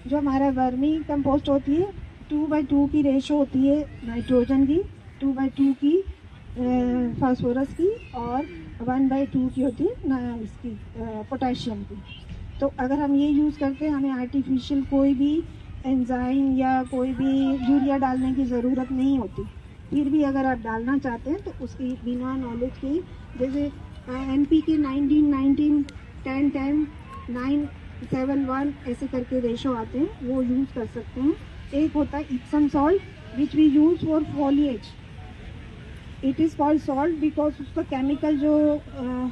जो हमारा vermi compost होती है 2/2 की रेशो होती है नाइट्रोजन की, 2/2 की फास्फोरस की और 1/2 की होती है इसकी पोटेशियम की। तो अगर हम ये यूज़ करते हैं हमें आर्टिफिशियल कोई भी एंजाइम या कोई भी यूरिया डालने की ज़रूरत नहीं होती। फिर भी अगर आप डालना चाहते हैं तो उसकी बिना नॉलेज के, जैसे NPK 19 10 10 9 7 1 ऐसे करके रेशो आते हैं, वो यूज़ कर सकते हैं। एक होता है Epsom salt which we use for foliage. It is called salt because उसका केमिकल जो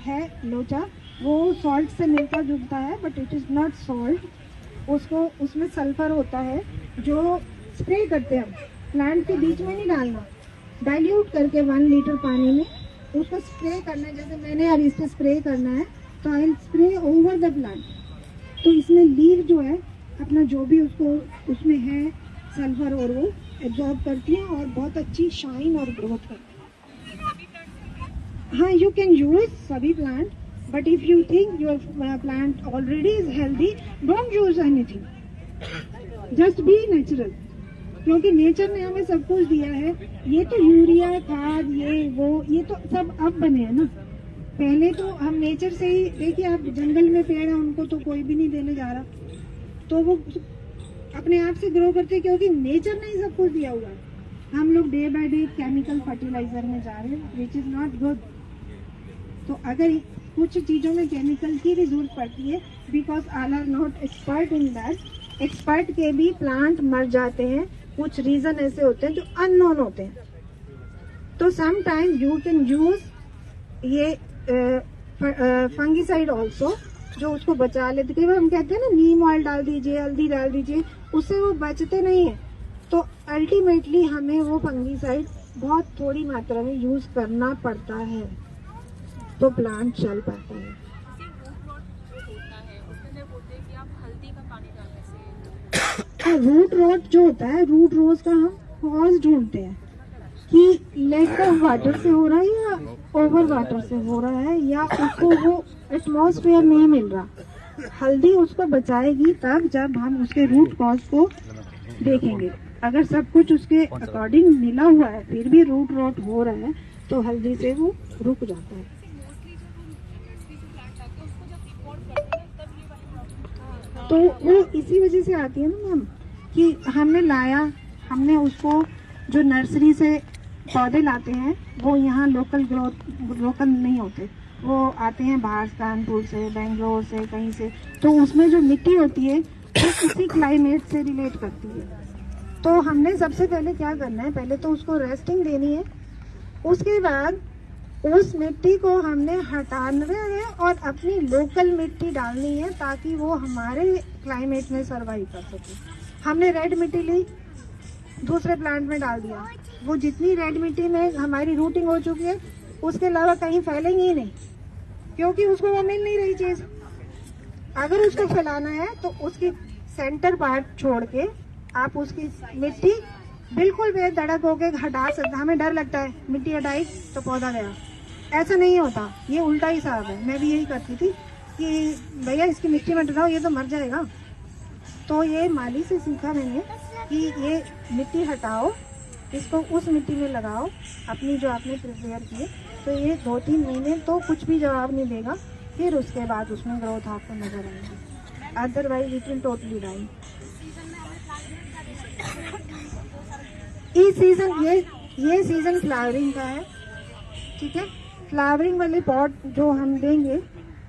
है लोचा वो सॉल्ट से मिलता जुलता है, but it is not salt. उसको उसमें सल्फर होता है जो स्प्रे करते हैं, प्लांट के बीच में नहीं डालना, डाइल्यूट करके 1 लीटर पानी में उसको स्प्रे करना है। जैसे मैंने अब इस पर स्प्रे करना है तो आई स्प्रे ओवर द प्लांट। तो इसमें लीव जो है अपना जो भी उसको उसमें है सल्फर और वो एब्जॉर्ब करती है और बहुत अच्छी शाइन और ग्रोथ करती है। हाँ, यू कैन यूज सभी plant, but if you think your plant already is healthy, don't use anything, just be natural. क्योंकि नेचर ने हमें सब कुछ दिया है। ये तो यूरिया खाद ये तो सब अब बने हैं ना। पहले तो हम नेचर से ही, देखिए आप जंगल में पेड़ है उनको तो कोई भी नहीं देने जा रहा, तो वो अपने आप से ग्रो करते, क्योंकि नेचर ने ही सब कुछ दिया हुआ है। हम लोग day by day chemical fertiliser में जा रहे हैं विच इज नॉट गुड। तो अगर कुछ चीजों में केमिकल की भी जरूरत पड़ती है, because all are not expert in that. Expert के भी प्लांट मर जाते हैं, कुछ रीजन ऐसे होते हैं जो अननोन होते हैं। तो some time you can use ये फंगिसाइड ऑल्सो, जो उसको बचा लेते। कई बार हम कहते हैं ना नीम ऑयल डाल दीजिए, हल्दी डाल दीजिए, उससे वो बचते नहीं है। तो अल्टीमेटली हमें वो फंगिसाइड बहुत थोड़ी मात्रा में यूज करना पड़ता है तो प्लांट चल पाता है। रूट रॉट जो होता है, रूट रोज का हम कॉज ढूंढते हैं कि लेस ऑफ वाटर से हो रहा है या ओवर वाटर से हो रहा है, या उसको वो एटमॉस्फेयर नहीं मिल रहा। हल्दी उसको बचाएगी तब जब हम उसके रूट कॉज को देखेंगे। अगर सब कुछ उसके अकॉर्डिंग मिला हुआ है फिर भी रूट रॉट हो रहा है तो हल्दी से वो रुक जाता है। तो वो इसी वजह से आती है ना मैम कि हमने उसको जो नर्सरी से पौधे लाते हैं वो यहाँ लोकल नहीं होते, वो आते हैं बाहर, कानपुर से, बेंगलोर से, कहीं से। तो उसमें जो मिट्टी होती है वो उसी क्लाइमेट से रिलेट करती है। तो हमने सबसे पहले क्या करना है, पहले तो उसको रेस्टिंग देनी है। उसके बाद उस मिट्टी को हमने हटाना है और अपनी लोकल मिट्टी डालनी है ताकि वो हमारे क्लाइमेट में सरवाइव कर सके। हमने रेड मिट्टी ली, दूसरे प्लांट में डाल दिया, वो जितनी रेड मिट्टी में हमारी रूटिंग हो चुकी है उसके अलावा कहीं फैलेंगी ही नहीं, क्योंकि उसको वो मिल नहीं रही चीज। अगर उसको फैलाना है तो उसकी सेंटर पार्ट छोड़ के आप उसकी मिट्टी बिल्कुल बेधड़क होके हटा सकते। हमें डर लगता है मिट्टी हटाई तो पौधा गया, ऐसा नहीं होता, ये उल्टा ही हिसाब है। मैं भी यही करती थी कि भैया इसकी मिट्टी मत हटाओ, ये तो मर जाएगा। तो ये माली से सीखा मैंने कि ये मिट्टी हटाओ, इसको उस मिट्टी में लगाओ अपनी जो आपने प्रिपेयर की। तो ये 2-3 महीने तो कुछ भी जवाब नहीं देगा, फिर उसके बाद उसमें ग्रोथ आपको नजर आएगी, otherwise it will totally die. इस सीजन ये सीजन फ्लावरिंग का है, ठीक है। फ्लावरिंग वाले पॉट जो हम देंगे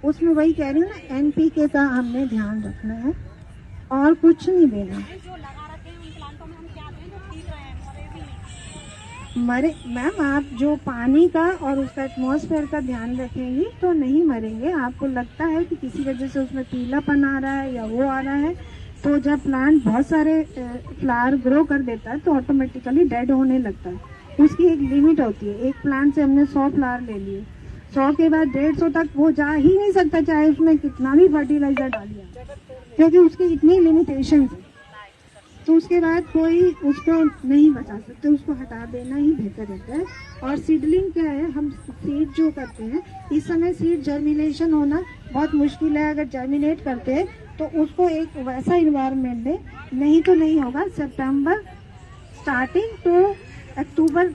उसमें वही कह रही हूँ ना, NPK का हमने ध्यान रखना है और कुछ नहीं देना। मरे मैम, आप जो पानी का और उसका एटमॉस्फेयर का ध्यान रखेंगी तो नहीं मरेंगे। आपको लगता है कि किसी वजह से उसमें पीलापन आ रहा है या वो आ रहा है, तो जब प्लांट बहुत सारे फ्लावर ग्रो कर देता है तो ऑटोमेटिकली डेड होने लगता है। उसकी एक लिमिट होती है। एक प्लांट से हमने 100 फ्लावर ले लिए, 100 के बाद 150 तक वो जा ही नहीं सकता, चाहे उसमें कितना भी फर्टिलाइजर डालिए, क्योंकि उसकी इतनी लिमिटेशन है। तो उसके बाद कोई उसको नहीं बचा सकते, उसको हटा देना ही बेहतर रहता है। और सीडलिंग क्या है, हम सीड जो करते हैं इस समय सीड जर्मिनेशन होना बहुत मुश्किल है। अगर जर्मिनेट करते हैं तो उसको एक वैसा इन्वायरमेंट दे, नहीं तो नहीं होगा। सितंबर स्टार्टिंग टू अक्टूबर,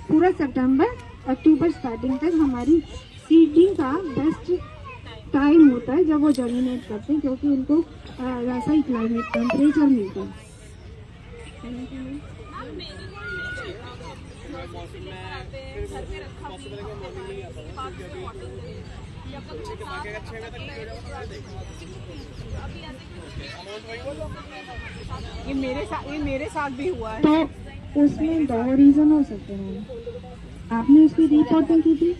पूरा सितंबर अक्टूबर स्टार्टिंग तक हमारी सीडिंग का बेस्ट टाइम होता है जब वो जर्मिनेट करते हैं, क्योंकि उनको वैसा ही क्लाइमेट टेम्परेचर मिलता है। ये मेरे साथ भी हुआ है। तो उसमें 2 रीजन हो सकते हैं। आपने उसकी रिपोर्टिंग की थी,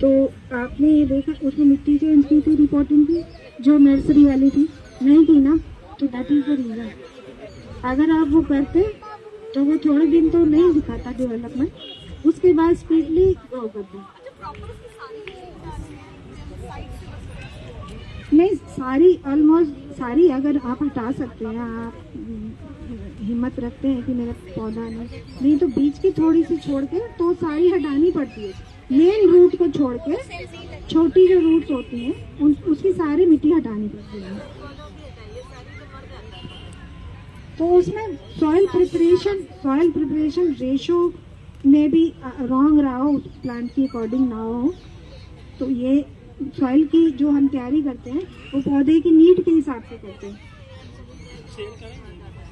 तो आपने ये देखा उसमें मिट्टी चेंज की थी, रिपोर्टिंग की जो नर्सरी वाली थी, नहीं की ना, तो दैट इज द रीजन। अगर आप वो करते तो वो थोड़े दिन तो नहीं दिखाता डेवलपमेंट, उसके बाद स्पीडली ग्रो करता। नहीं, सारी ऑलमोस्ट सारी अगर आप हटा सकते हैं, आप हिम्मत रखते हैं कि मेरा पौधा नहीं तो बीच की थोड़ी सी छोड़ के तो सारी हटानी पड़ती है। मेन रूट को छोड़ के छोटी जो रूट्स होती हैं उसकी सारी मिट्टी हटानी पड़ती है। तो उसमें सॉइल प्रिपरेशन रेशो में भी रॉन्ग रहा हो, प्लांट की अकॉर्डिंग ना हो। तो ये सॉइल की जो हम तैयारी करते हैं वो पौधे की नीड के हिसाब से करते हैं।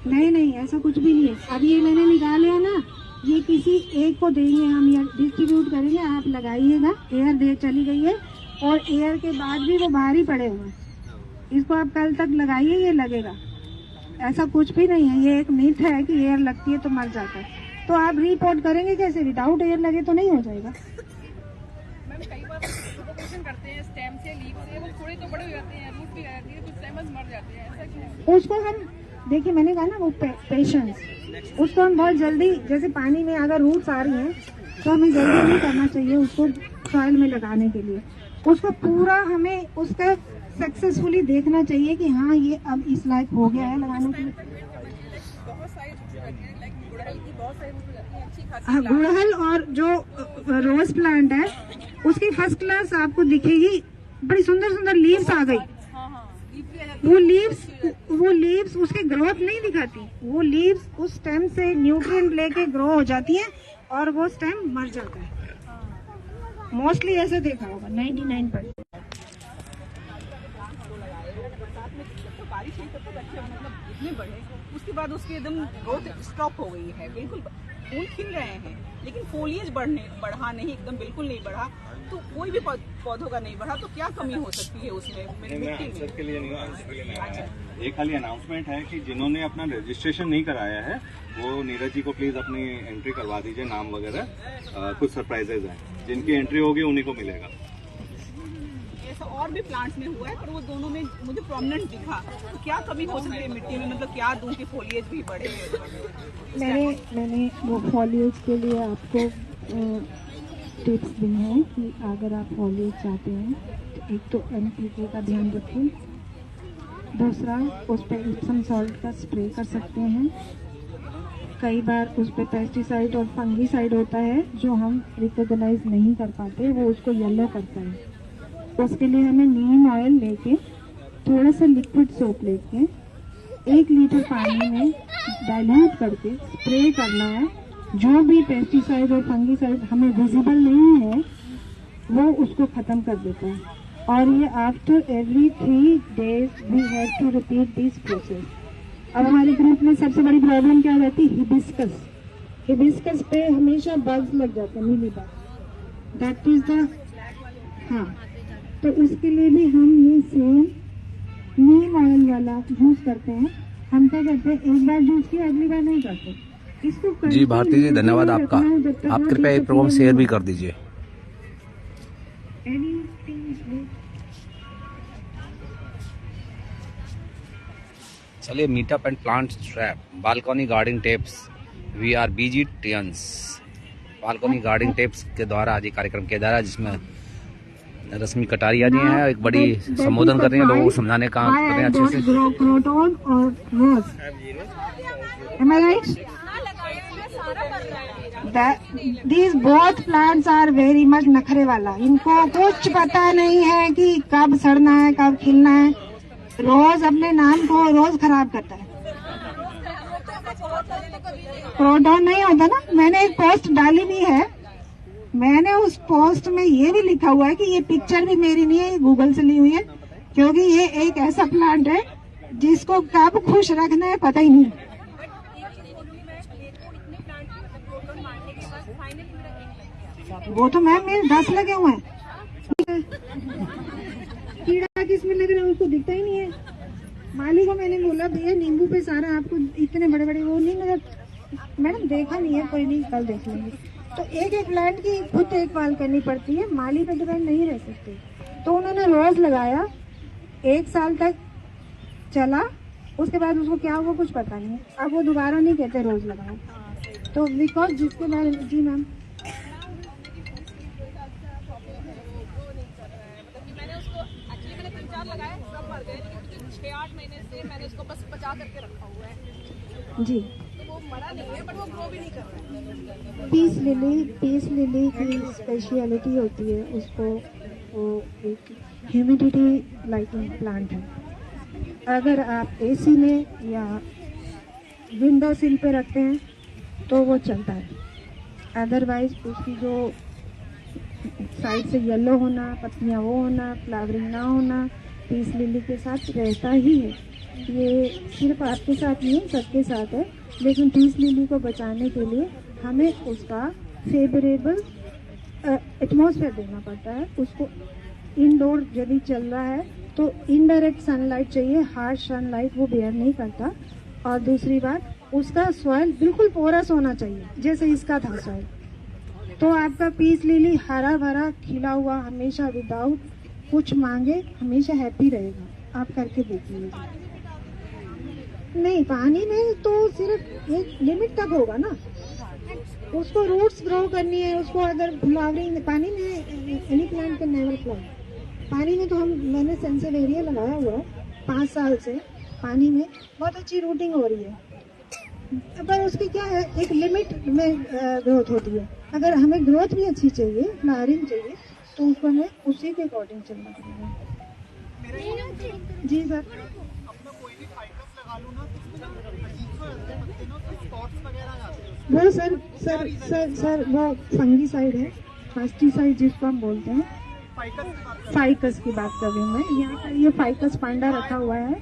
नहीं, ऐसा कुछ भी नहीं है। अब ये मैंने निकाले है ना, ये किसी एक को देंगे, हम ये डिस्ट्रीब्यूट करेंगे, आप लगाइएगा। एयर दे चली गई है और एयर के बाद भी वो बाहर ही पड़े हुए हैं। इसको आप कल तक लगाइए, ये लगेगा। ऐसा कुछ भी नहीं है, ये एक मिथ है कि एयर लगती है तो मर जाता है। तो आप रिपोर्ट करेंगे कैसे? विदाउट एयर लगे तो नहीं हो जाएगा। मैम कई बार प्रोपगेशन करते हैं स्टेम से, लीफ से, वो थोड़े तो बड़े हो जाते हैं, रूट भी रहती है, कुछ स्टेमस मर जाते हैं, ऐसा क्यों? उसको हम देखिए, मैंने कहा ना वो पेशेंस, उसको हम बहुत जल्दी, जैसे पानी में अगर रूट्स आ रही हैं तो हमें जल्दी नहीं करना चाहिए उसको सॉइल में लगाने के लिए। उसको पूरा हमें उसका सक्सेसफुली देखना चाहिए कि हाँ ये अब इस लायक हो गया है लगाने के लिए। हाँ, गुड़हल और जो रोज प्लांट है उसकी फर्स्ट क्लास आपको दिखेगी, बड़ी सुंदर सुंदर लीव्स आ गई। वो लीव्स उसके ग्रोथ नहीं दिखाती, वो लीव्स उस स्टेम से न्यूट्रिएंट लेके ग्रो हो जाती हैं और वो स्टेम मर जाता है। मोस्टली ऐसे देखा होगा 99%। बारिश मतलब इतने बढ़े, उसके बाद उसकी एकदम ग्रोथ स्टॉप हो गई है, बिल्कुल फूल खिल रहे हैं लेकिन फोलिएज बढ़ा नहीं, एकदम बिल्कुल नहीं बढ़ा, तो कोई भी पौधों का नहीं बढ़ा, तो क्या कमी हो सकती है उसमें? मैं आंसर के लिए नहीं आया। एक खाली अनाउंसमेंट है कि जिन्होंने अपना रजिस्ट्रेशन नहीं कराया है वो नीरज जी को प्लीज अपनी एंट्री करवा दीजिए, नाम वगैरह। कुछ सरप्राइजेज हैं, जिनकी एंट्री होगी उन्हीं को मिलेगा। ऐसा और भी प्लांट्स में हुआ है, पर वो दोनों में मुझे प्रोमिनेंट दिखा। तो क्या कमी हो सकती है मिट्टी में, मतलब क्या दूं कि फोलिएज भी बढ़े? मैंने वो फॉलिएज के लिए आपको टिप्स दी हैं कि अगर आप फॉलिएज चाहते हैं तो एक तो NPK का ध्यान रखें, दूसरा उस पर इप्सम सॉल्ट का स्प्रे कर सकते हैं। कई बार उस पर पेस्टिसाइड और फंगीसाइड होता है जो हम रिकॉग्नाइज नहीं कर पाते, वो उसको येलो करता है। उसके लिए हमें नीम ऑयल लेके थोड़ा सा लिक्विड सोप लेके 1 लीटर पानी में डाइल्यूट करके स्प्रे करना है। जो भी पेस्टिसाइड और फंगीसाइड हमें विजिबल नहीं है वो उसको खत्म कर देता है। और ये after every 3 days we have to repeat this process. अब हमारे ग्रुप में सबसे बड़ी प्रॉब्लम क्या रहती है? हिबिस्कस पे हमेशा बग्स लग जाते हैं, mealy bug, that is the हाँ। तो उसके लिए भी हम ये सेम नीम ऑयल वाला यूज करते हैं। हम क्या करते हैं, एक बार यूज किया अगली बार नहीं करते इसको। जी भारती जी, धन्यवाद आपका। आप कृपया ये प्रोग्राम शेयर भी कर दीजिए। चलिए, meetup and plant trap, balcony gardening tips, we are busy teens. Balcony gardening tips के द्वारा आज ये कार्यक्रम किया जा रहा है, जिसमें रश्मि कटारिया जी हैं, एक बड़ी संबोधन कर रही हैं, लोगों को समझाने का कर रहे हैं अच्छे से। क्रोटॉन और रोज, am I right? These both plants are very much नखरे वाला. इनको कुछ पता नहीं है कि कब सड़ना है, कब खिलना है. रोज अपने नाम को रोज खराब करता है. प्रोडॉन नहीं होता ना. मैंने एक पोस्ट डाली भी है. मैंने उस पोस्ट में ये भी लिखा हुआ है कि ये पिक्चर भी मेरी नहीं है, ये गूगल से ली हुई है, क्योंकि ये एक ऐसा प्लांट है जिसको कब खुश रखना है पता ही नहीं. वो तो मैम मेरे 10 लगे हुए हैं. कीड़ा किसमें लग रहा है उसको दिखता ही नहीं है. माली को मैंने बोला भैया नींबू पे सारा आपको इतने बड़े बड़े वो नहीं नजर. मैडम देखा नहीं है, कोई नहीं कल देख लेंगे. तो एक एक प्लांट की खुद देखभाल करनी पड़ती है. माली पे डिपेंड नहीं रह सकते. तो उन्होंने रोज लगाया, 1 साल तक चला. उसके बाद उसको क्या हुआ कुछ पता नहीं. अब वो दोबारा नहीं कहते रोज लगाओ. तो बिकॉज जिसके बारे में जी मैम लगाए सब मर गए, लेकिन 6-8 महीने से मैंने उसको बस बचा करके रखा हुआ है. जी. तो वो मरा नहीं है, बट वो ग्रो भी नहीं कर रहा है. पीस लिली की स्पेशलिटी होती है. उसको वो एक ह्यूमिडिटी लाइकिंग प्लांट है. अगर आप एसी में या विंडो सिल पे रखते हैं तो वो चलता है. अदरवाइज उसकी जो साइड से येलो होना, पत्तियां वो होना, फ्लावरिंग ना होना, पीस लिली के साथ रहता ही है. ये सिर्फ आपके साथ नहीं है, सबके साथ है. लेकिन पीस लिली को बचाने के लिए हमें उसका फेवरेबल एटमॉस्फेयर देना पड़ता है. उसको इंडोर यदि चल रहा है तो इनडायरेक्ट सनलाइट चाहिए. हार्श सनलाइट वो बेयर नहीं करता. और दूसरी बात, उसका सॉइल बिल्कुल पोरस होना चाहिए, जैसे इसका था सॉइल. तो आपका पीस लिली हरा भरा खिला हुआ हमेशा, विदाउट कुछ मांगे, हमेशा हैप्पी रहेगा. आप करके देखिए. नहीं, पानी में तो सिर्फ एक लिमिट तक होगा ना. उसको रूट्स ग्रो करनी है. उसको अगर फ्लावरिंग पानी में एनी प्लांट का नेवर फ्लावर. पानी में तो मैंने सेंसेवेरिया लगाया हुआ है 5 साल से. पानी में बहुत अच्छी रूटिंग हो रही है. पर उसकी क्या है, एक लिमिट में ग्रोथ होती है. अगर हमें ग्रोथ भी अच्छी चाहिए, फ्लावरिंग चाहिए, तो उसको हमें उसी के अकॉर्डिंग चलना पड़ेगा. जी सर. वो सर वो फंगीसाइड है, पेस्टिसाइड जिसको हम बोलते हैं. फाइकस की बात कर रही हूँ मैं. यहाँ पर ये फाइकस पांडा रखा हुआ है.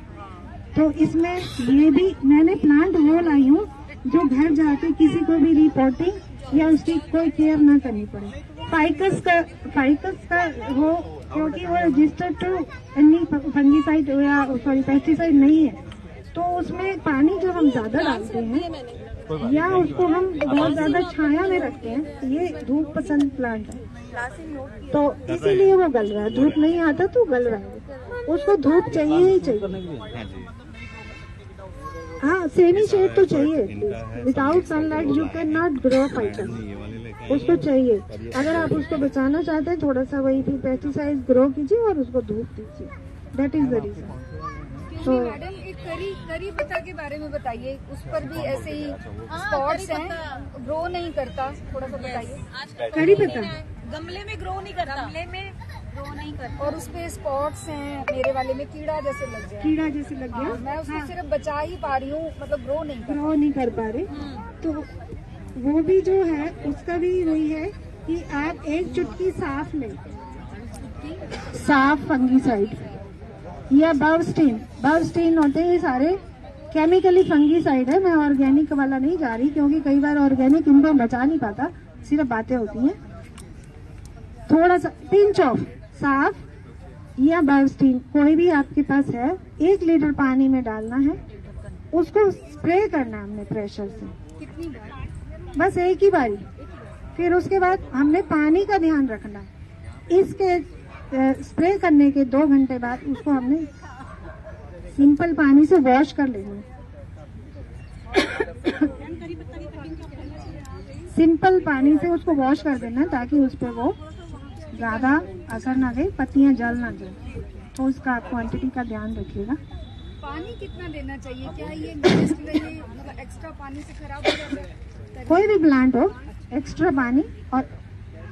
तो इसमें ये भी मैंने प्लांट वो लाई हूँ जो घर जाके किसी को भी रिपोर्टिंग या उसकी कोई केयर ना करनी पड़े. फाइकस का वो, क्योंकि वो रजिस्टर्ड टू एनी फंगीसाइड या सॉरी पेस्टिसाइड नहीं है. तो उसमें पानी जब हम ज्यादा डालते हैं या उसको हम बहुत ज्यादा छाया में रखते हैं, ये धूप पसंद प्लांट है, तो इसीलिए वो गल रहा है. धूप नहीं आता तो गल रहा है. उसको धूप चाहिए ही चाहिए. हाँ, सेमी शेड तो चाहिए. Without sunlight you can not grow ficus. उसको चाहिए. अगर आप उसको बचाना चाहते हैं, थोड़ा सा वही भी पेस्टिसाइड ग्रो कीजिए और उसको धूप दीजिए. That is the reason. तो मैडम एक करी पत्ता के बारे में बताइए. उस पर भी ऐसे ही स्पॉट्स हैं, ग्रो नहीं करता. थोड़ा सा बताइए. करी पत्ता गमले में ग्रो नहीं करता. गमले में ग्रो नहीं करता. और उस पे स्पॉट्स हैं. मेरे वाले में कीड़ा जैसे लग गया. कीड़ा जैसे लग गया. मैं उसको सिर्फ बचा ही पा रही हूँ, मतलब ग्रो नहीं कर पा रहे. तो वो भी जो है उसका भी वही है कि आप एक चुटकी साफ लें, साफ फंगीसाइड या बर्वस्टीन होते हैं. ये सारे केमिकली फंगीसाइड है. मैं ऑर्गेनिक वाला नहीं जा रही, क्योंकि कई बार ऑर्गेनिक इनको बचा नहीं पाता, सिर्फ बातें होती हैं. थोड़ा सा पिंच ऑफ साफ या बर्वस्टीन कोई भी आपके पास है, 1 लीटर पानी में डालना है. उसको स्प्रे करना है हमने प्रेशर से. कितनी बार? बस एक ही बारी. फिर उसके बाद हमने पानी का ध्यान रखना है. इसके स्प्रे करने के 2 घंटे बाद उसको हमने सिंपल पानी से वॉश कर लेना है. सिंपल पानी से उसको वॉश कर देना, ताकि उस पर वो ज्यादा असर ना दे, पत्तियां जल ना जाए. तो उसका क्वांटिटी का ध्यान रखिएगा. पानी कितना देना चाहिए? क्या ये मतलब एक्स्ट्रा पानी से खराब हो जाता है? कोई भी प्लांट हो, एक्स्ट्रा पानी और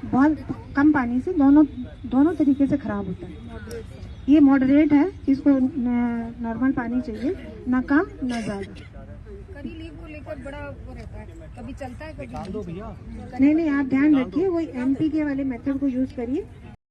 बहुत कम पानी से दोनों तरीके से खराब होता है। ये मॉडरेट है, इसको नॉर्मल पानी चाहिए, ना कम ना ज्यादा। करी लीफ को लेकर बड़ा वो रहता है, कभी चलता है कभी नहीं, आप ध्यान रखिए, वही एनपीके वाले मेथड को यूज करिए।